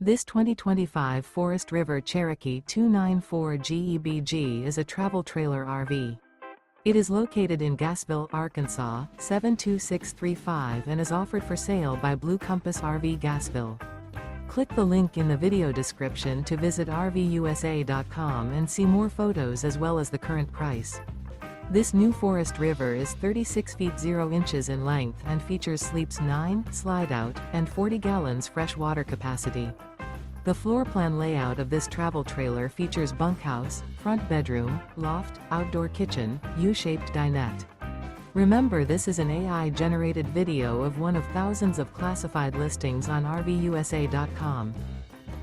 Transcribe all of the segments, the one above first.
This 2025 Forest River Cherokee 294 GEBG is a travel trailer RV. It is located in Gassville, Arkansas, 72635 and is offered for sale by Blue Compass RV Gassville. Click the link in the video description to visit RVUSA.com and see more photos as well as the current price. This new Forest River is 36 feet 0 inches in length and features sleeps 9, Slideout, and 40 gallons fresh water capacity. The floor plan layout of this travel trailer features bunkhouse, front bedroom, loft, outdoor kitchen, U-shaped dinette. Remember, this is an AI-generated video of one of thousands of classified listings on RVUSA.com.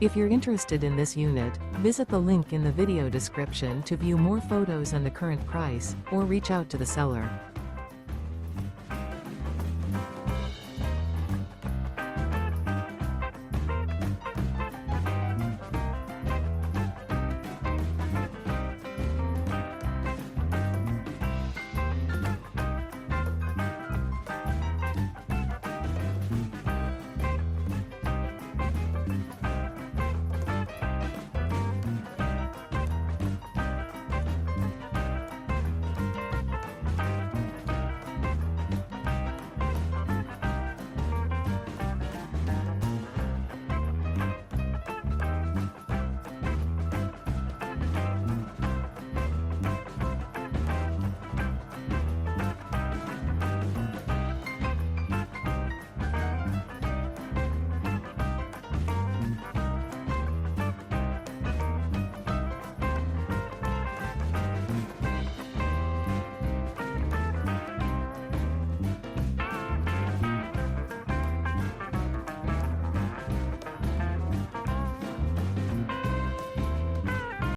If you're interested in this unit, visit the link in the video description to view more photos and the current price, or reach out to the seller.